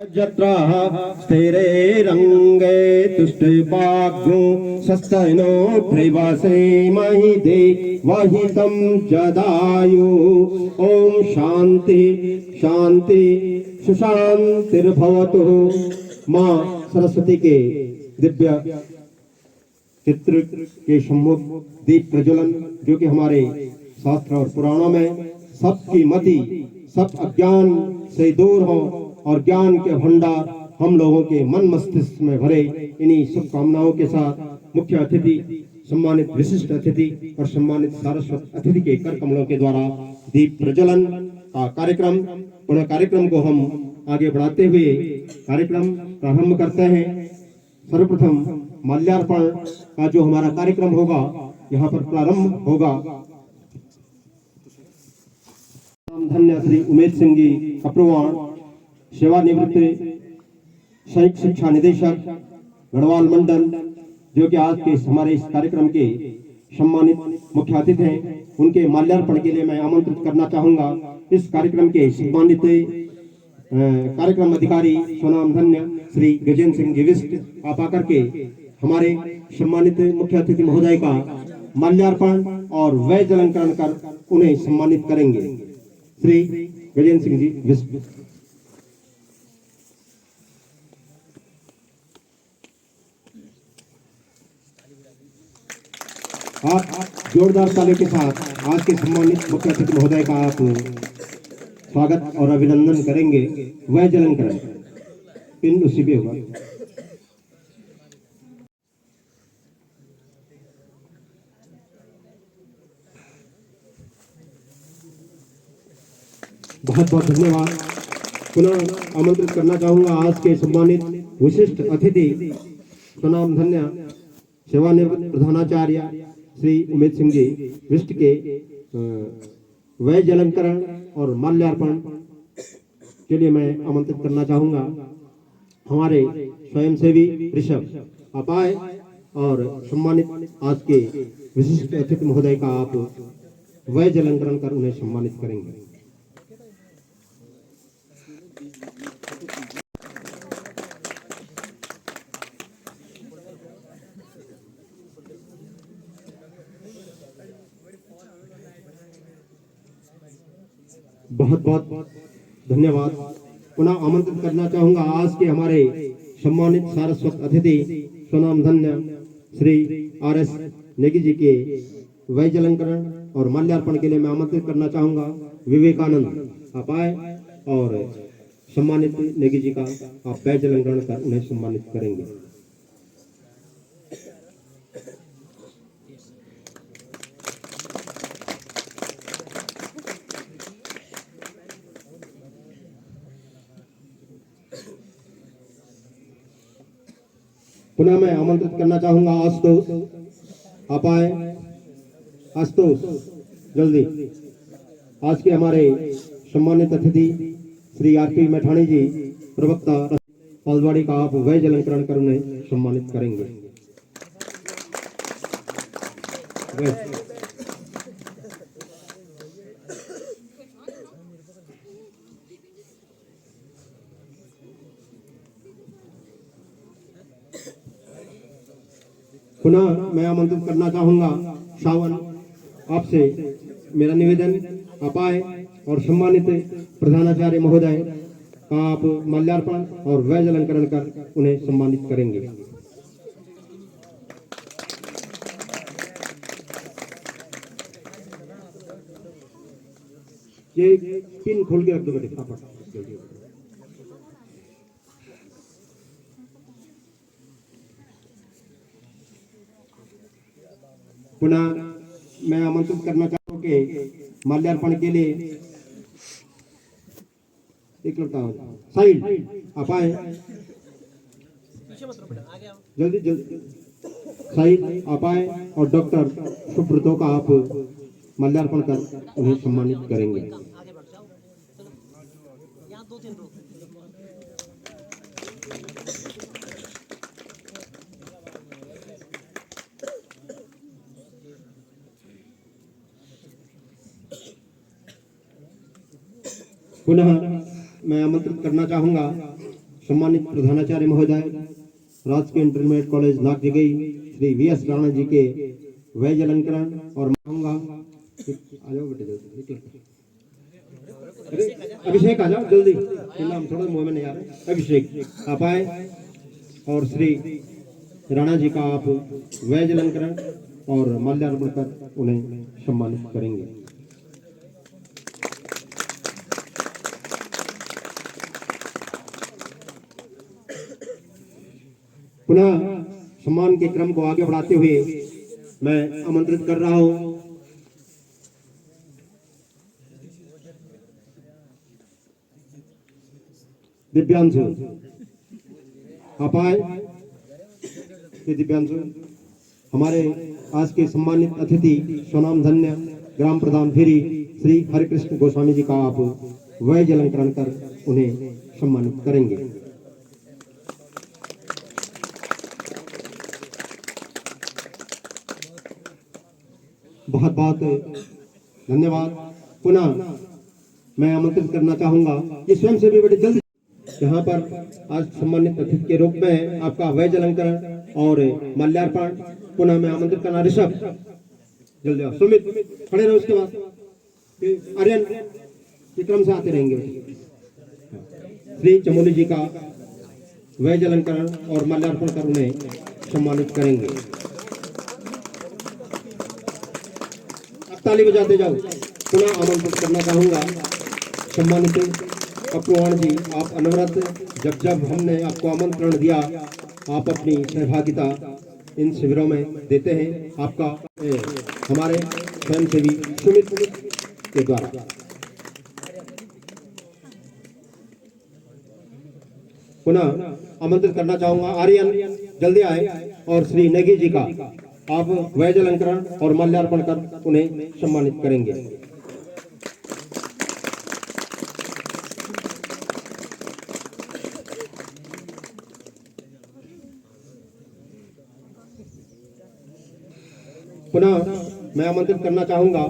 जत्राः स्थिरे रंगे तुष्टिवाग्नो सस्तनो प्रिवासे महिदे वहितं जदायु। ओम शांति शांति सुशांतिर्भवतु। माँ सरस्वती के दिव्य चित्र के सम्मुख दीप प्रज्वलन, जो कि हमारे शास्त्र और पुराणों में सबकी मति सब अज्ञान से दूर हो और ज्ञान के भंडार हम लोगों के मन मस्तिष्क में भरे। इन्हीं शुभकामनाओं के साथ मुख्य अतिथि, सम्मानित विशिष्ट अतिथि और सम्मानित सारस्वत अतिथि के कर कमलों के द्वारा दीप प्रज्वलन का कार्यक्रम, पुनः कार्यक्रम को हम आगे बढ़ाते हुए कार्यक्रम प्रारंभ करते हैं। सर्वप्रथम माल्यार्पण का जो हमारा कार्यक्रम होगा, यहाँ पर प्रारंभ होगा। धन्य श्री उमेश सिंह जी अप्रवाण, सेवानिवृत्त संयुक्त शिक्षा निदेशक गढ़वाल मंडल, जो कि आज के हमारे इस कार्यक्रम के सम्मानित मुख्य अतिथि हैं, उनके माल्यार्पण के लिए मैं आमंत्रित करना चाहूंगा। इस कार्यक्रम के सम्मानित कार्यक्रम अधिकारी स्वनाम धन्य श्री गजेंद्र सिंह जी विष्ट आप आकर के हमारे सम्मानित मुख्य अतिथि महोदय का माल्यार्पण और वैज अलंकरण कर उन्हें सम्मानित करेंगे। श्री गजेंद्र सिंह जी विष्ट। आप जोरदार ताली के साथ आज के सम्मानित मुख्य अतिथि महोदय का आप स्वागत और अभिनंदन करेंगे। वह जलन करें पिन उसी पे होगा। बहुत बहुत धन्यवाद। पुनः आमंत्रित करना चाहूंगा आज के सम्मानित विशिष्ट अतिथि स्वनाम धन्य सेवानिवृत्त प्रधानाचार्य श्री उमेश सिंह जी विष्ट के वैज अलंकरण और माल्यार्पण के लिए मैं आमंत्रित करना चाहूंगा। हमारे स्वयंसेवी ऋषभ आप आए और सम्मानित आज के विशिष्ट अतिथि महोदय का आप वैज अलंकरण कर उन्हें सम्मानित करेंगे। बहुत बहुत धन्यवाद। पुनः आमंत्रित करना चाहूंगा आज के हमारे सम्मानित सारस्वत अतिथि स्वनाम धन्य श्री RS नेगी जी के वैज अलंकरण और माल्यार्पण के लिए मैं आमंत्रित करना चाहूंगा। विवेकानंद आप आए और सम्मानित नेगी जी का आप वैज अलंकरण कर उन्हें सम्मानित करेंगे। पुनः मैं आमंत्रित करना चाहूंगा आशुतोष आप आए। आशुतोष जल्दी। आज के हमारे सम्मानित अतिथि श्री RP मैठाणी जी प्रवक्ता पालवाड़ी का आप वैज अलंकरण कर उन्हें सम्मानित करेंगे। पुनः मैं आमंत्रित करना चाहूंगा श्रावण, आपसे मेरा निवेदन आप आए और सम्मानित प्रधानाचार्य महोदय का आप माल्यार्पण और वैज अलंकरण कर उन्हें सम्मानित करेंगे। ये पिन खोल के रख दो बेटे फटाफट। पुनः मैं आमंत्रित करना चाहूँ कि माल्यार्पण के लिए एक लड़का साहिल आप आए जल्दी जल्दी। साहिल आप आए और डॉक्टर सुब्रतो का आप माल्यार्पण कर उन्हें सम्मानित करेंगे। पुनः मैं आमंत्रित करना चाहूंगा सम्मानित प्रधानाचार्य महोदय, राजकीय intermediate college Nagjagai Shri V S. Rana ji के वैज अलंकरण और मांगा। आ जाओ बेटे, अभिषेक आ जाओ जल्दी, नाम थोड़ा मुंह में नहीं आ रहा। अभिषेक आप आए और श्री राणा जी का आप वैज अलंकरण और माल्यार्पण कर उन्हें सम्मानित करेंगे। पुनः सम्मान के क्रम को आगे बढ़ाते हुए मैं आमंत्रित कर रहा हूं दिव्यांशु, आप आए। दिव्यांशु हमारे आज के सम्मानित अतिथि स्वनाम धन्य ग्राम प्रधान फिरी श्री हरिकृष्ण गोस्वामी जी का आप वैज अलंकरण कर उन्हें सम्मानित करेंगे। बहुत बहुत धन्यवाद। पुनः मैं आमंत्रित करना चाहूंगा कि स्वयं से भी बड़े जल्द यहाँ पर आज सम्मानित अतिथि के रूप में आपका वैज अलंकरण और माल्यार्पण पुनः मैं आमंत्रित करना। ऋषभ जल्दी आओ, सुमित खड़े रहो, उसके बाद आर्यन के क्रम से आते रहेंगे। श्री चमोली जी का वैज अलंकरण और माल्यार्पण कर उन्हें सम्मानित करेंगे। ताली बजाते जाओ। पुनः आमंत्रित करना चाहूंगा सम्मानित पप्पुवाण जी, आप अनवरत जब जब हमने आपको आमंत्रण दिया आप अपनी सहभागिता इन शिविरों में देते हैं। आपका हमारे स्वयंसेवी सुमित के द्वारा पुनः आमंत्रित करना चाहूंगा आर्यन जल्दी आए और श्री नेगी जी का आप वैज अलंकरण और माल्यार्पण कर उन्हें सम्मानित करेंगे। पुनः मैं आमंत्रित करना चाहूंगा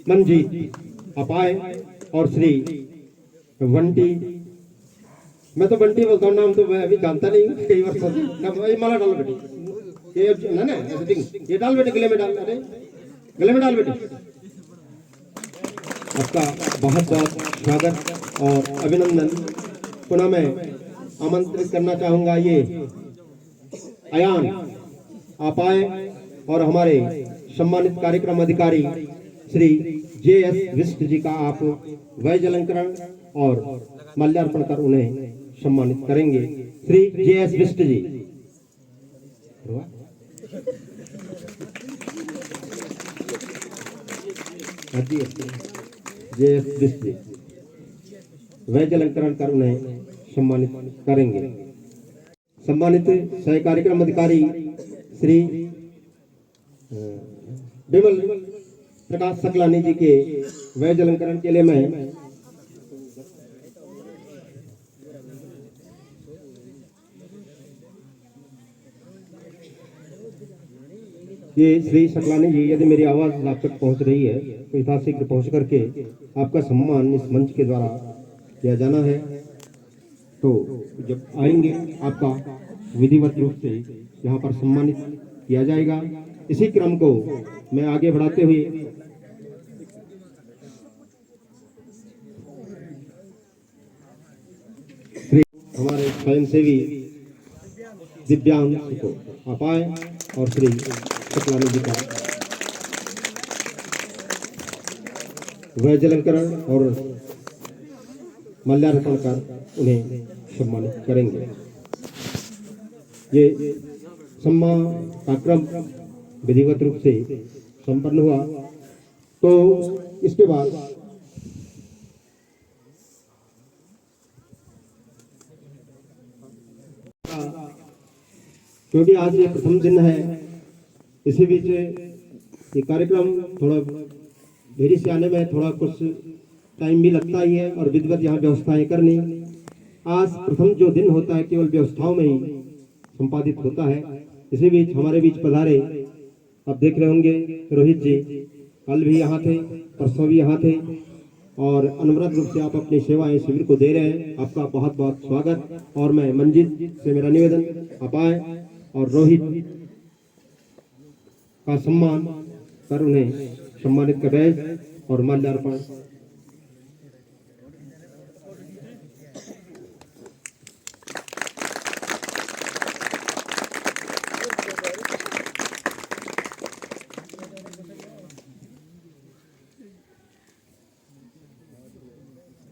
मनजीत, आप आए और श्री वंटी, मैं तो बंटी बोलता हूँ, नाम तो मैं अभी जानता नहीं हूँ कई वर्षों से। ये माला डालो बेटे, ये ना ये डाल बेटे, गले में डाल, अरे गले में डाल बेटे। आपका बहुत बहुत स्वागत और अभिनंदन। पुनः मैं आमंत्रित करना चाहूंगा ये अयान, आप आए और हमारे सम्मानित कार्यक्रम अधिकारी श्री जे.एस. विष्ट जी का आप वैज अलंकरण और माल्यार्पण कर उन्हें सम्मानित करेंगे। श्री जे.एस. विष्ट जी, जे.एस. विष्ट जी वैज अलंकरण कर उन्हें सम्मानित करेंगे। सम्मानित सह कार्यक्रम अधिकारी श्री विमल प्रकाश सकलानी जी के वैज अलंकरण के लिए मैं ये श्री सकलानी जी, यदि मेरी आवाज आप तक पहुंच रही है तो यथाशीघ्र पहुंच करके आपका सम्मान इस मंच के द्वारा किया जाना है। तो जब आएंगे आपका विधिवत रूप से यहाँ पर सम्मानित किया जाएगा। इसी क्रम को मैं आगे बढ़ाते हुए हमारे स्वयंसेवी दिव्यांग को आप आए और श्री सकलानी जी का वैज अलंकरण और माल्यार्पण कर उन्हें सम्मानित करेंगे। ये सम्मान का क्रम विधिवत रूप से संपन्न हुआ। तो इसके बाद क्योंकि आज ये प्रथम दिन है, इसी बीच ये कार्यक्रम थोड़ा देरी से आने में थोड़ा कुछ टाइम भी लगता ही है और विधिवत यहाँ व्यवस्थाएं करनी। आज प्रथम जो दिन होता है केवल व्यवस्थाओं में ही संपादित होता है। इसी बीच हमारे बीच पधारे, आप देख रहे होंगे रोहित जी, कल भी यहाँ थे, परसों भी यहाँ थे और अनवरत रूप से आप अपनी सेवाएं शिविर को दे रहे हैं। आपका बहुत बहुत स्वागत। और मैं मंजित से मेरा निवेदन आप आए और रोहित का सम्मान कर उन्हें सम्मानित कर रहे और माल्यार्पण।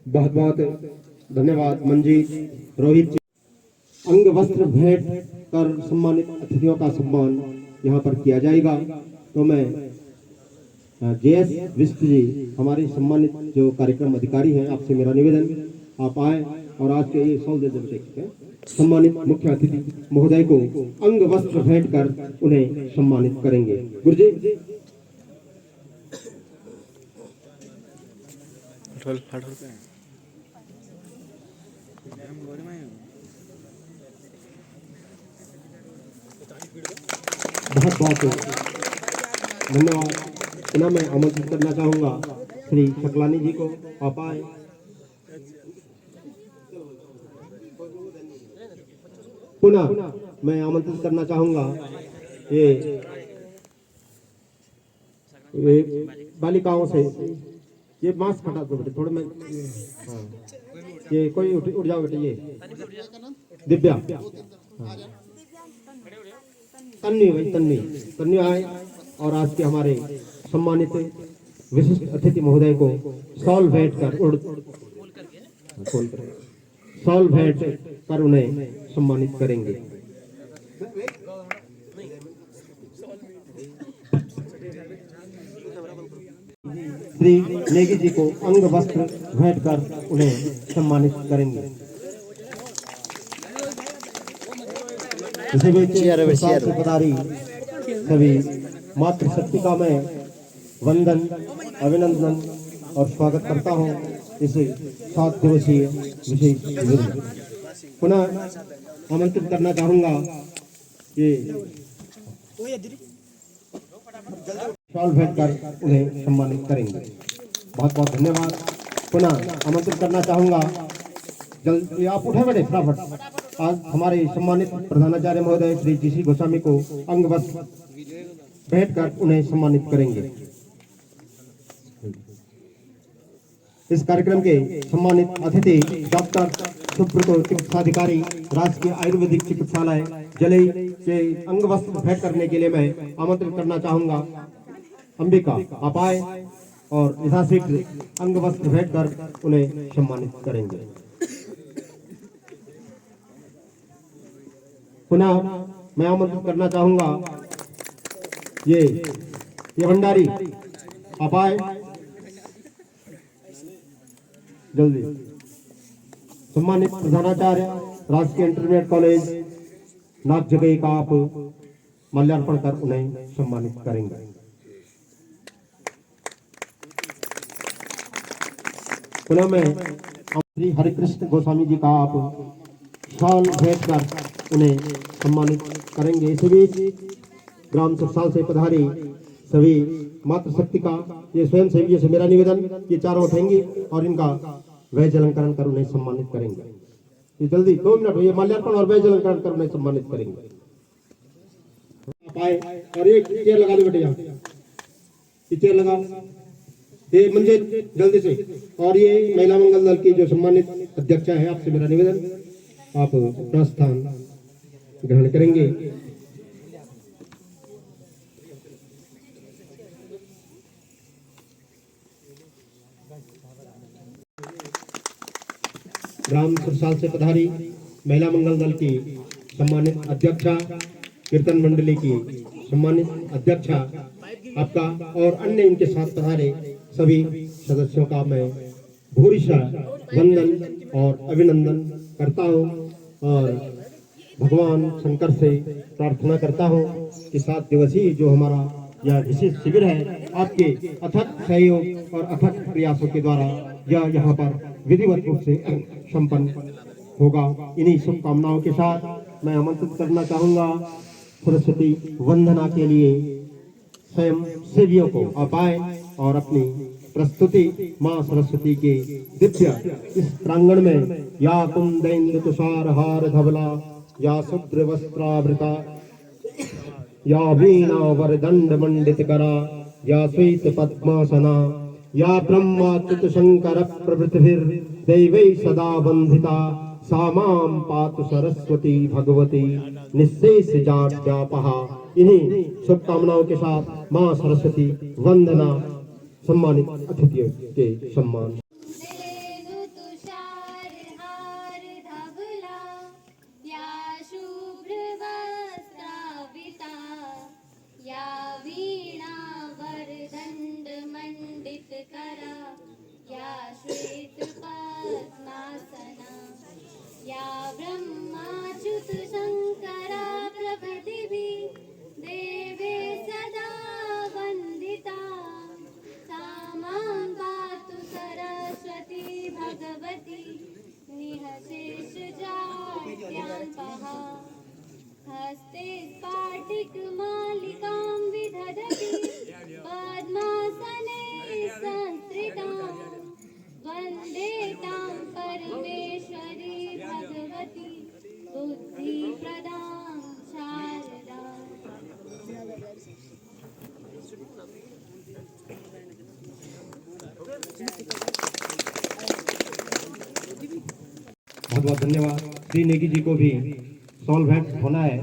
बहुत बहुत धन्यवाद मंजीत रोहित जी। अंग वस्त्र भेंट कर सम्मानित अतिथियों का सम्मान यहाँ पर किया जाएगा। तो मैं जेएस विष्ट जी हमारे सम्मानित जो कार्यक्रम अधिकारी हैं, आपसे मेरा निवेदन आप आए और आज के ये सम्मानित मुख्य अतिथि महोदय को अंग वस्त्र भेंट कर उन्हें सम्मानित करेंगे। गुरुजी बहुत बहुत धन्यवाद। पुनः मैं आमंत्रित करना चाहूंगा श्री शकलानी जी को। आप आए। पुनः मैं आमंत्रित करना चाहूंगा ये बालिकाओं से, ये मास्क हटा दो बेटे थोड़े में। हाँ ये कोई उठ जाओ बेटे। ये दिव्या, हाँ तन्वी भाई, तन्वी आए और आज के हमारे सम्मानित विशिष्ट अतिथि महोदय को सॉल भेंट कर सॉल भेंट कर उन्हें सम्मानित करेंगे। श्री नेगी जी को अंग वस्त्र भेंट कर उन्हें सम्मानित करेंगे। पधारी सभी मातृशक्ति का मैं वंदन, अभिनंदन और स्वागत करता हूं इस 7 दिवसीय विशेष शिविर में। पुनः आमंत्रित करना चाहूंगा ये शॉल भेंट कर उन्हें सम्मानित करेंगे। बहुत बहुत धन्यवाद। पुनः आमंत्रित करना चाहूंगा जल्दी आप उठे बैठे फटाफट। आज हमारे सम्मानित प्रधानाचार्य महोदय श्री जीसी गोस्वामी को अंग वस्त्र भेंट कर उन्हें सम्मानित करेंगे। इस कार्यक्रम के सम्मानित अतिथि डॉक्टर सुब्रतो चिकित्साधिकारी राजकीय आयुर्वेदिक चिकित्सालय जलई के अंग वस्त्र भेंट करने के लिए मैं आमंत्रित करना चाहूंगा अंबिका। आप आए और यथाशीघ्र अंग वस्त्र भेंट कर उन्हें सम्मानित करेंगे। पुनः मैं आमंत्रित करना चाहूंगा ये भंडारी। आप आए जल्दी। सम्मानित प्रधानाचार्य राजकीय इंटरमीडिएट कॉलेज नाग जगई का आप माल्यार्पण कर उन्हें सम्मानित करेंगे। पुनः मैं श्री हरिकृष्ण गोस्वामी जी का आप शॉल भेंट कर उन्हें सम्मानित करेंगे। इसी बीच ग्राम सरसाल से पधारी सभी मातृशक्ति का ये स्वयं सेवी से मेरा निवेदन, ये चारों उठेंगे और इनका वैज अलंकरण कर उन्हें सम्मानित करेंगे। ये जल्दी 2 मिनट, ये माल्यार्पण और वैज अलंकरण कर उन्हें सम्मानित करेंगे। आप आए और एक चेयर लगा दो बेटे, यहाँ ये चेयर लगाओ। ये मंजिल जल्दी से। और ये महिला मंगल दल की जो सम्मानित अध्यक्षा है, आपसे मेरा निवेदन आप अपना स्थान ग्रहण करेंगे। ग्राम सरसाल से पधारी महिला मंगल दल की सम्मानित अध्यक्षा, कीर्तन मंडली की सम्मानित अध्यक्षा आपका और अन्य इनके साथ पधारे सभी सदस्यों का मैं भूरिशः वंदन और अभिनंदन करता हूं और भगवान शंकर से प्रार्थना करता हूं कि 7 दिवसीय जो हमारा यह विशेष शिविर है, आपके अथक सहयोग और अथक प्रयासों के द्वारा यह यहाँ पर विधिवत रूप से संपन्न होगा। इन्हीं शुभकामनाओं के साथ मैं आमंत्रित करना चाहूंगा सरस्वती वंदना के लिए स्वयं सेवियों को। आप आए और अपनी प्रस्तुति माँ सरस्वती के दिव्य इस प्रांगण में या कुंदेन्द्र तुषार हार धवला, या शुभ्र वस्त्रावृता, या वीणा वरदंड मंडित करा, या श्वेत पद्मासना, या ब्रह्माच्युत शंकर प्रभृतिभिर दैवै सदा वंदिता, सा मां पातु सरस्वती भगवती निःशेष जाड्यापहा। इन्हीं शुभकामनाओं के साथ मां सरस्वती वंदना सम्मानित अतिथियों के सम्मान। या ब्रह्माच्युत शंकरा प्रभृतिभिः देवे सदा वंदिता, सा मां पातु सरस्वती भगवती निःशेष जाड्यापहा। हस्ते स्फाटिकमालिकां विदधति, पद्मासने संस्थितां, वन्दे तां परमेश्वरी भगवती बुद्धिप्रदां शारदाम्। बहुत बहुत धन्यवाद। श्री नेगी जी को भी सॉल भेंट होना है,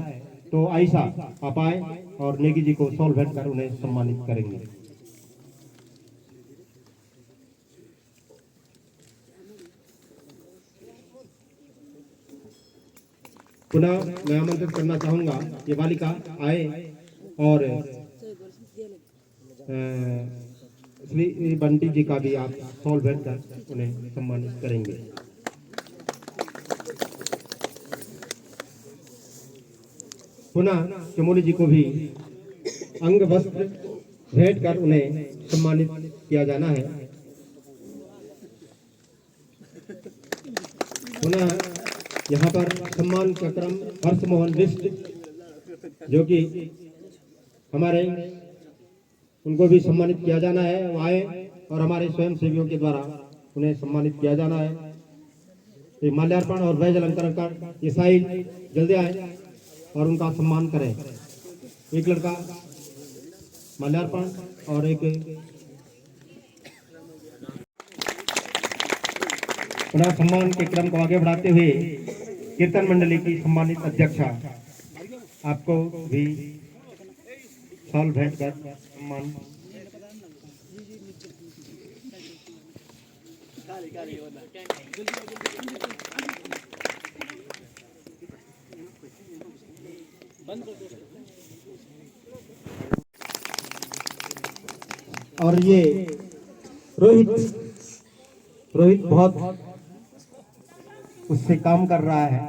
तो आयशा आप आए और नेगी जी को सॉल भेंट कर उन्हें सम्मानित करेंगे। पुनः मैं आमंत्रित करना चाहूंगा ये बालिका आए और श्री बंटी जी का भी आप सॉल भेंट कर उन्हें सम्मानित करेंगे। पुनः चमोली जी को भी अंग वस्त्र भेंट कर उन्हें सम्मानित किया जाना है। पुनः यहाँ पर सम्मान का क्रम हर्ष मोहन बिष्ट जो कि हमारे उनको भी सम्मानित किया जाना है, वो आए और हमारे स्वयं सेवियों के द्वारा उन्हें सम्मानित किया जाना है। ये माल्यार्पण और वैज अलंकरण कर ये साहिल जल्दी आए और उनका सम्मान करें। एक लड़का माल्यार्पण और एक पुनः सम्मान के क्रम को आगे बढ़ाते हुए कीर्तन मंडली की सम्मानित अध्यक्षा आपको भी सॉल भेंट कर सम्मान। और ये रोहित बहुत उससे काम कर रहा है,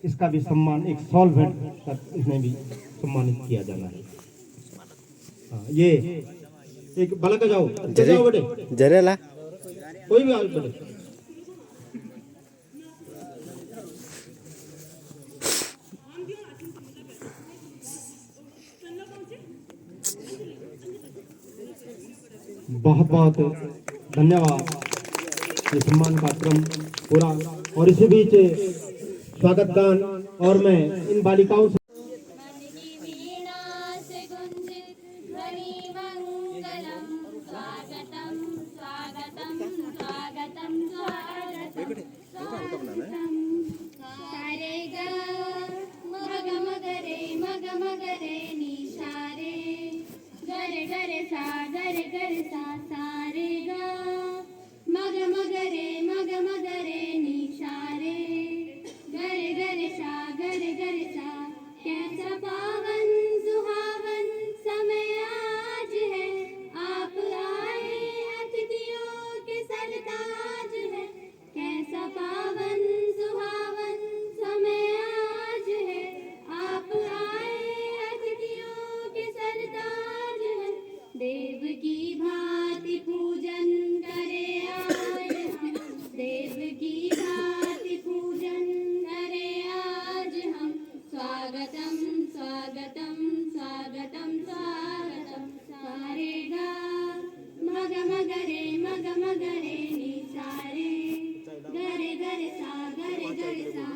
इसका भी सम्मान एक सॉल भेंट कर इसमें भी सम्मानित किया जाना है। ये एक बालक का जाओ बेटे जरेला कोई भी आओ बेटे। बहुत बहुत धन्यवाद। ये सम्मान का क्रम पूरा और इसी बीच स्वागत गान और मैं इन बालिकाओं से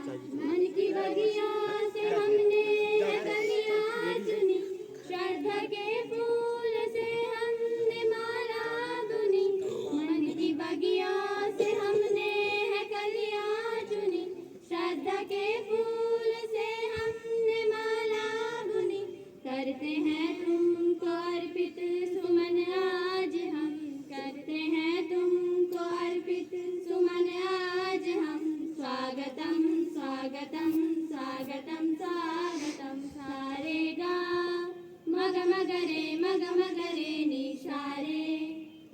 मन की बगिया से हमने कलियां चुनी, श्रद्धा के फूल से हमने माला बुनी। मन की बगिया से हमने कलियां चुनी, श्रद्धा के फूल से हमने माला बुनी। करते हैं तुमको अर्पित सुमन आज हम, करते हैं तुमको अर्पित सुमन आज हम। स्वागतम स्वागतम स्वागतम स्वागतम, सारे गा मग मगरे मग मगरे निशारे,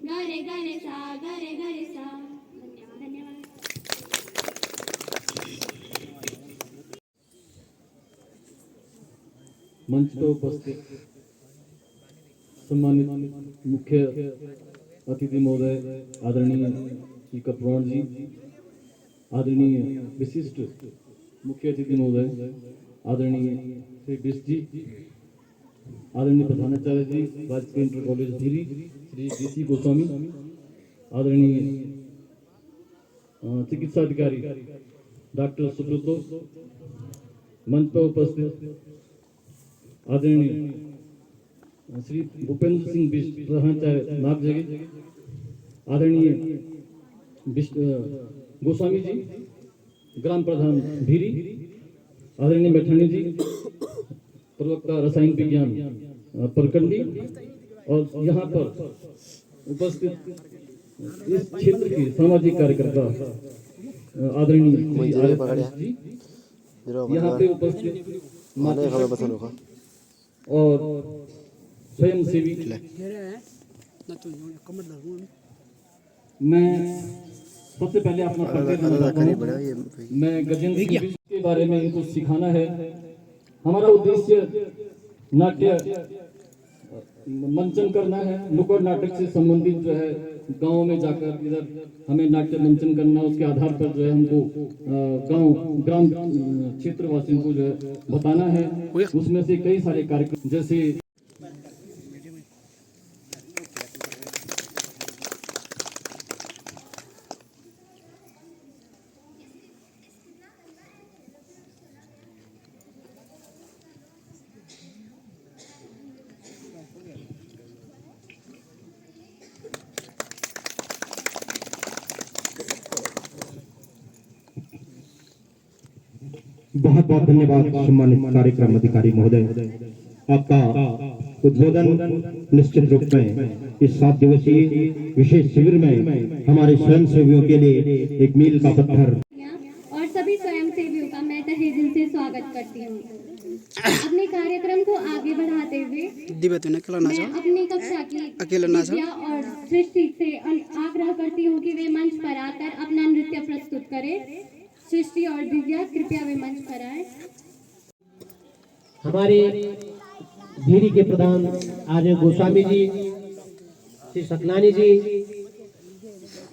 गरे गरे सा गरे गरे सा। धन्यवाद। मंच पर उपस्थित सम्मानित मुख्य अतिथि महोदय आदरणीय श्री कपवाण जी, आदरणीय विशिष्ट मुख्य अतिथि महोदय आदरणीय श्री बिस जी, आदरणीय प्रधानाचार्य जी राजकीय इंटर कॉलेज धीरी श्री DC गोस्वामी, आदरणीय चिकित्सा अधिकारी डॉक्टर सुब्रतो, मंच पर उपस्थित आदरणीय श्री भूपेंद्र सिंह बिष्ट प्रधानाचार्य नागजगी, आदरणीय गोस्वामी जी ग्राम प्रधान भीरी, आदरणीय मैठानी जी प्रवक्ता रसायन विज्ञान परकंडी, और यहाँ पर उपस्थित इस क्षेत्र के सामाजिक कार्यकर्ता आदरणीय जी, यहाँ पे उपस्थित और स्वयं सेवी। मैं सबसे पहले अपना परिचय देना चाहता हूं। मैं गजेंद्र सिंह बिष्ट के बारे में इनको सिखाना है। हमारा उद्देश्य नाट्य मंचन करना है। नुक्कड़ नाटक से संबंधित जो है गांव में जाकर इधर हमें नाट्य मंचन करना, उसके आधार पर जो है हमको गांव ग्राम क्षेत्र वासियों को जो है बताना है। उसमें से कई सारे कार्यक्रम जैसे बहुत बहुत धन्यवाद सम्मानित कार्यक्रम अधिकारी महोदय। आपका उद्बोधन निश्चित रूप में इस 7 दिवसीय विशेष शिविर में हमारे स्वयंसेवियों के लिए एक मील का पत्थर। और सभी स्वयंसेवियों का मैं तहे दिल से स्वागत करती हूँ। अपने कार्यक्रम को आगे बढ़ाते हुए मैं अपनी कक्षा की दिव्या और सृष्टि से आग्रह करती हूँ कि वे मंच पर आकर अपना नृत्य प्रस्तुत करें। सृष्टि और दिव्या कृपया वे मंच पर आए। हमारे धीरी के प्रधान आर्य गोस्वामी जी, श्री सकलानी जी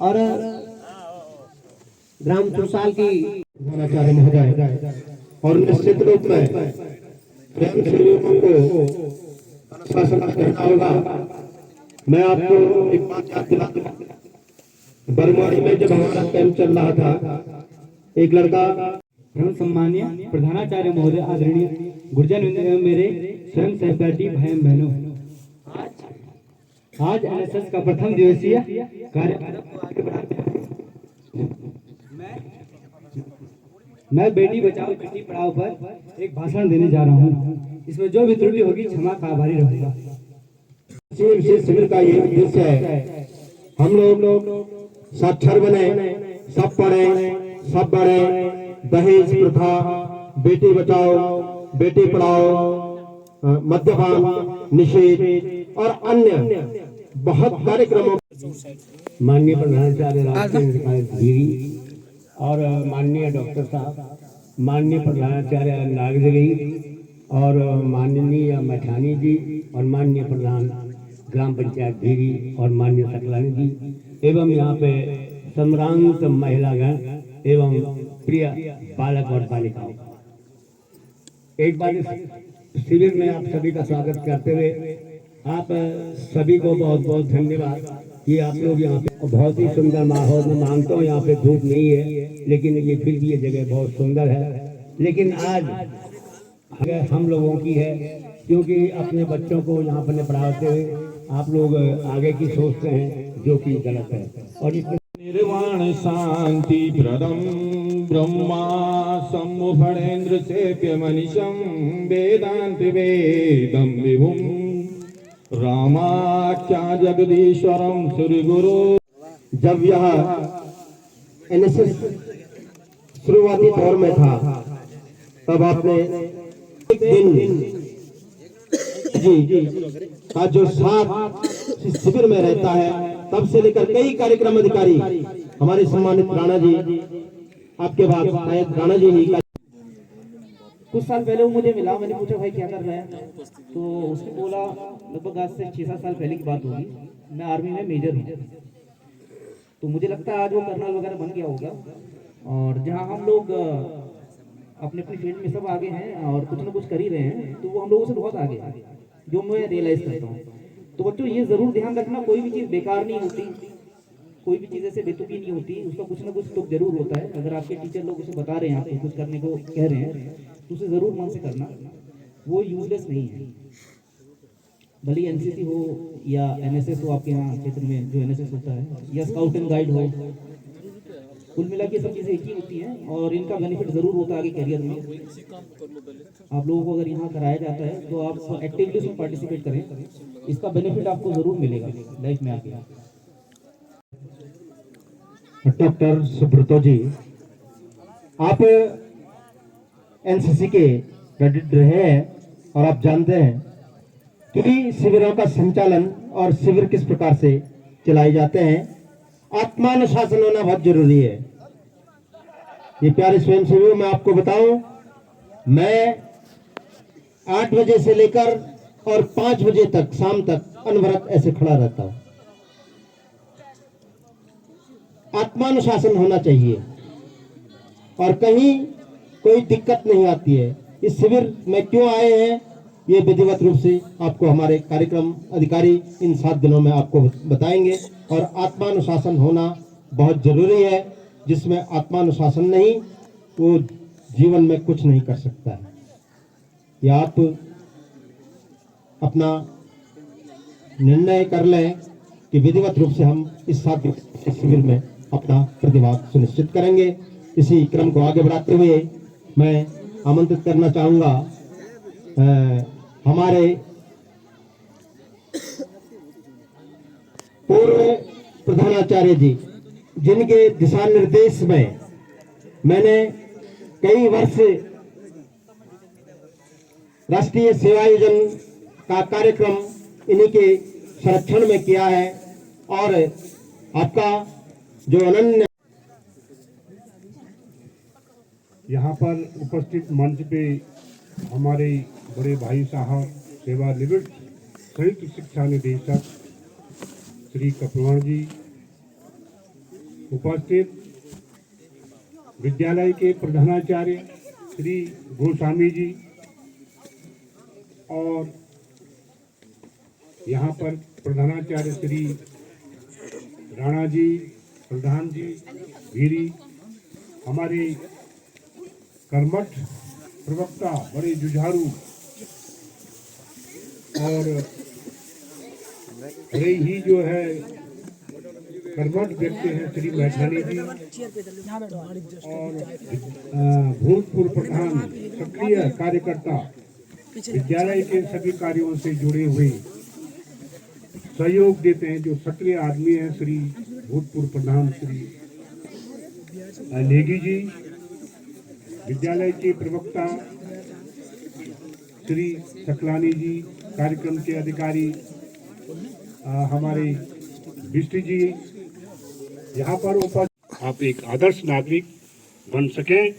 और ग्राम चौसाल की प्रधानाचार्य महोदय, और निश्चित रूप में स्वयंसेवियों को शासन करना होगा। मैं आपको एक बात याद दिला दूं। बरवाड़ी में जब हमारा कैंप चल रहा था, एक लड़का एवं सम्मान्य प्रधानाचार्य महोदय, आदरणीय गुरजन एवं मेरे स्वयं सहपाठी भाई बहनों, आज NSS का प्रथम दिवसीय मैं बेटी बचाओ बेटी पढ़ाओ पर एक भाषण देने जा रहा हूँ। इसमें जो भी त्रुटि होगी क्षमा का आभारी रहूंगा। विशेष शिविर का ये उद्देश्य है, हम लोग साक्षर बने, सब पढ़े, सब बढ़े। दहेज प्रथा, बेटी बचाओ बेटी पढ़ाओ, मद्यपान निषेध और अन्य बहुत कार्यक्रमों। माननीय प्रधानाचार्य राजकीय और माननीय डॉक्टर साहब, माननीय प्रधानाचार्य नागजगी और माननीय मैठानी जी और माननीय प्रधान ग्राम पंचायत धीरी और माननीय सकलानी जी एवं यहाँ पे सम्रांत महिलागण एवं प्रिय बालक और बालिकाओं, एक बार इस शिविर में आप सभी का स्वागत करते हुए आप सभी को बहुत बहुत धन्यवाद। कि आप लोग यहाँ पे बहुत ही सुंदर माहौल में, मानता हूँ यहाँ पे धूप नहीं है, लेकिन ये फिर भी ये जगह बहुत सुंदर है। लेकिन आज हम लोगों की है, क्योंकि अपने बच्चों को यहाँ पर पढ़ाते हुए आप लोग आगे की सोचते हैं, जो कि गलत है। और इसमें निर्वाण शांति प्रदम ब्रह्मा सम्मुफणेन्द्र सेव्य मनीषम वेदांत वेदम विभुम रामाख्या जगदीश्वरम श्री गुरु। जब यह एनएसएस शुरुआती दौर में था, तब आपने एक दिन जी का जो साथ शिविर में रहता है, तब से लेकर कई कार्यक्रम अधिकारी हमारे सम्मानित राणा जी, आपके बाद शायद राणा जी ही कुछ साल पहले वो मुझे मिला, मैंने पूछा भाई क्या कर रहे हैं, तो उसने बोला लगभग आज से 6-7 साल पहले की बात होगी, मैं आर्मी में मेजर हूँ। तो मुझे लगता है आज वो कर्नल वगैरह बन गया होगा। और जहाँ हम लोग अपने अपनी फील्ड में सब आगे हैं और कुछ ना कुछ कर ही रहे हैं, तो वो हम लोगों से बहुत आगे है, जो मैं रियलाइज करता हूँ। तो बच्चों ये जरूर ध्यान रखना, कोई भी चीज़ बेकार नहीं होती, कोई भी चीज़ ऐसे बेतुकी नहीं होती, उसका कुछ ना कुछ तुक जरूर होता है। अगर आपके टीचर लोग उसे बता रहे हैं, आपको कुछ करने को कह रहे हैं, तो उसे जरूर मन से करना, वो यूजलेस नहीं है। भले एनसीसी हो या एनएसएस हो, आपके यहाँ क्षेत्र में जो एनएसएस होता है, या स्काउट एंड गाइड हो, कुल मिला के सब चीज़ें एक ही होती हैं और इनका बेनिफिट ज़रूर होता है आगे करियर में। आप लोगों को अगर यहाँ कराया जाता है तो आप एक्टिवली उसमें पार्टिसिपेट करें, इसका बेनिफिट आपको ज़रूर मिलेगा लाइफ में आगे। डॉक्टर सुब्रतो जी, आप एनसीसी के कैडेट रहे हैं और आप जानते हैं कि शिविरों का संचालन और शिविर किस प्रकार से चलाए जाते हैं। आत्मानुशासन होना बहुत जरूरी है। ये प्यारे स्वयंसेवियों, मैं आपको बताऊं, मैं 8 बजे से लेकर और 5 बजे तक शाम तक अनवरत ऐसे खड़ा रहता हूं। आत्मानुशासन होना चाहिए और कहीं कोई दिक्कत नहीं आती है। इस शिविर में क्यों आए हैं, ये विधिवत रूप से आपको हमारे कार्यक्रम अधिकारी इन 7 दिनों में आपको बताएंगे। और आत्मानुशासन होना बहुत जरूरी है, जिसमें आत्मानुशासन नहीं, वो जीवन में कुछ नहीं कर सकता है। या आप अपना निर्णय कर लें कि विधिवत रूप से हम इस 7 दिवसीय शिविर में अपना प्रतिभाग सुनिश्चित करेंगे। इसी क्रम को आगे बढ़ाते हुए मैं आमंत्रित करना चाहूँगा हमारे पूर्व प्रधानाचार्य जी, जिनके दिशा निर्देश में मैंने कई वर्ष राष्ट्रीय सेवा योजना का कार्यक्रम इन्हीं के संरक्षण में किया है। और आपका जो अनन्य यहाँ पर उपस्थित मंच पे हमारे बड़े भाई साहब सेवानिवृत्त संयुक्त शिक्षा निदेशक श्री कपवाण जी, उपस्थित विद्यालय के प्रधानाचार्य श्री गोस्वामी जी, और यहाँ पर प्रधानाचार्य श्री राणा जी, प्रधान जी भीरी, हमारे कर्मठ प्रवक्ता बड़े जुझारू और बड़े ही जो है कर्मठ व्यक्ति हैं श्री मैठानी जी, और भूतपूर्व प्रधान सक्रिय कार्यकर्ता, विद्यालय के सभी कार्यों से जुड़े हुए सहयोग देते हैं जो सक्रिय आदमी हैं श्री भूतपूर्व प्रधान श्री नेगी जी, विद्यालय के प्रवक्ता श्री सकलानी जी, कार्यक्रम के अधिकारी हमारे बिष्टी जी, यहाँ पर उपस्थित आप एक आदर्श नागरिक बन सकें।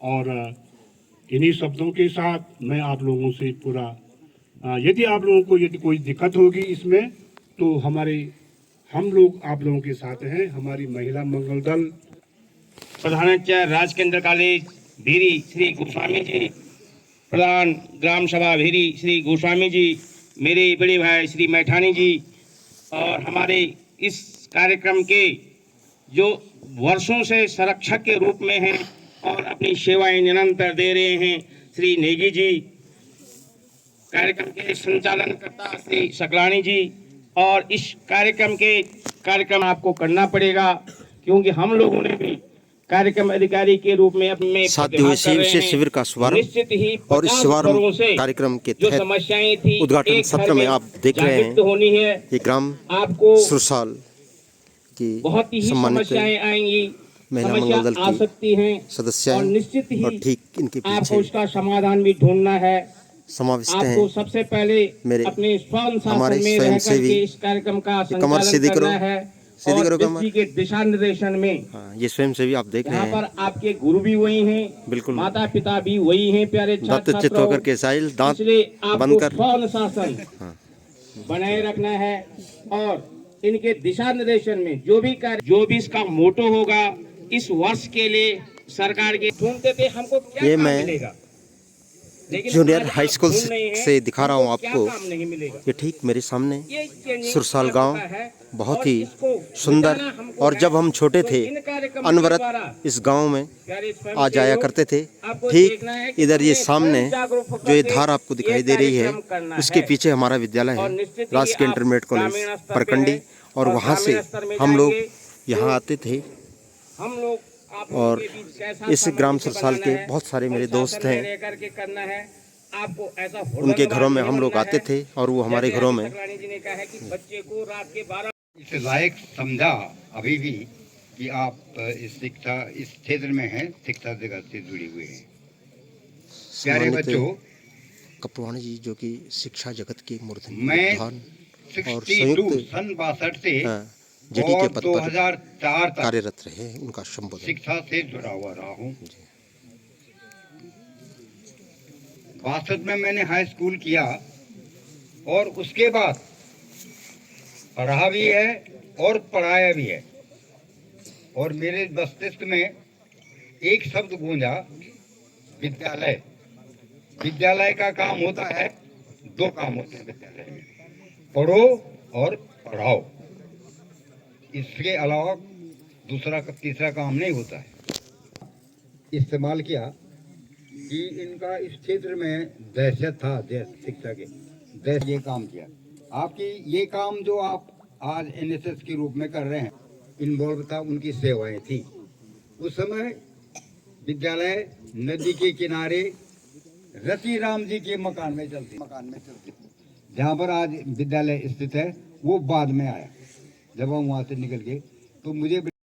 और इन्हीं शब्दों के साथ मैं आप लोगों से पूरा यदि आप लोगों को यदि कोई दिक्कत होगी इसमें, तो हम लोग आप लोगों के साथ हैं। हमारी महिला मंगल दल प्रधानाचार्य राजकेंद्र कॉलेज भीरी श्री गोस्वामी जी, प्रधान ग्राम सभा भीरी श्री गोस्वामी जी, मेरे बड़े भाई श्री मैठानी जी, और हमारे इस कार्यक्रम के जो वर्षों से संरक्षक के रूप में हैं और अपनी सेवाएं निरंतर दे रहे हैं, श्री नेगी जी, कार्यक्रम के संचालनकर्ता श्री सकलानी जी। और इस कार्यक्रम आपको करना पड़ेगा, क्योंकि हम लोगों ने भी कार्यक्रम अधिकारी के रूप में अपने 7 दिवसीय विशेष शिविर का शुभारंभ निश्चित ही और इस शुभारंभ कार्यक्रम के जो तहत समस्याएं थी उद्घाटन सत्र में आप देख रहे हैं होनी है। ये ग्राम आपको सुरसाल की बहुत ही सम्मानित समस्याएं आएंगी, महिला मंगल दल आ सकती हैं की सदस्याएं और निश्चित ही और ठीक इनके आपको पीछे उसका समाधान भी ढूंढना है। समाविष्ट आपको हैं सबसे पहले मेरे अपने स्वयं हमारे में रह स्वयंसेवी करके इस कार्यक्रम का कमर संचालन सीधी करो, करना है। सीधी और करो कमर। के दिशा निर्देशन में हाँ, ये स्वयंसेवी आप देख रहे यहाँ हैं पर आपके गुरु भी वही हैं, बिल्कुल माता पिता भी वही हैं, प्यारे दत्त चित्त होकर के साहिल दांत इसलिए आपको बंद कर स्वयं शासन बनाए रखना है और इनके दिशा निर्देशन में जो भी इसका मोटो होगा इस वर्ष के लिए सरकार के ढूंढते थे हमको क्या ये काम मैं मिलेगा, लेकिन जूनियर आज हाई आप स्कूल ढूंढ रहे हैं, से दिखा रहा हूँ हमको क्या आपको। काम नहीं मिलेगा। ये ठीक मेरे सामने ये चेंजिंग सुरसाल गांव है बहुत और ही इसको सुंदर, मिटाना हमको और है। जब हम छोटे तो थे इन कार्यक्रमों के अनवरत द्वारा इस गांव में प्यारे स्वयं आ जाया सेवक, करते थे। आपको ठीक देखना है कि इधर ये अपने सामने स्वयं जागरूक होकर जो ये के धार आपको दिखाई ये दे रही है कार्यक्रम करना उसके है। पीछे हमारा विद्यालय और है, निश्चित ही राजकीय आप इंटरमीडिएट कॉलेज ग्रामीण स्तर पे परकंडी, हैं और वहाँ से ग्रामीण स्तर में हम लोग जाएंगे यहाँ तो आते थे। हम लोग आप लोगों और के बीच कैसा इस सामंजस्य ग्राम सुरसाल बनाना के है, बहुत सारे मेरे अनुशासन दोस्त में हैं। रह करके करना है। आपको ऐसा उनके घरों में नहीं हम लोग बनना आते है। थे और वो हमारे जैसे घरों अभी में सकलानी जी ने कहा है कि बच्चे को रात के 12 इस लायक समझा अभी भी कि आप इस क्षेत्र में हैं, शिक्षा जगत से जुड़ी हुए हैं। प्यारे बच्चों, कपवाणी जी जो कि शिक्षा जगत के मूर्धन्य मैं प्रधान और 62 संयुक्त सन 62 से जीडी के और पद पर 2004 तक कार्यरत रहे हैं। उनका संबोधन शिक्षा से जुड़ा हुआ रहा हूँ। 62 में मैंने हाई स्कूल किया और उसके बाद पढ़ा भी है और पढ़ाया भी है। और मेरे मस्तिष्क में एक शब्द गूंजा, विद्यालय। विद्यालय का काम होता है, 2 काम होते हैं विद्यालय में, पढ़ो और पढ़ाओ। इसके अलावा दूसरा तीसरा काम नहीं होता है। इस्तेमाल किया कि इनका इस क्षेत्र में दहशत था, शिक्षा के दहशत, ये काम किया। आपकी ये काम जो आप आज एनएसएस के रूप में कर रहे हैं, इन्वॉल्व था, उनकी सेवाएं थी। उस समय विद्यालय नदी के किनारे रति राम जी के मकान में चलती जहाँ पर आज विद्यालय स्थित है, वो बाद में आया। जब हम वहाँ से निकल गए तो मुझे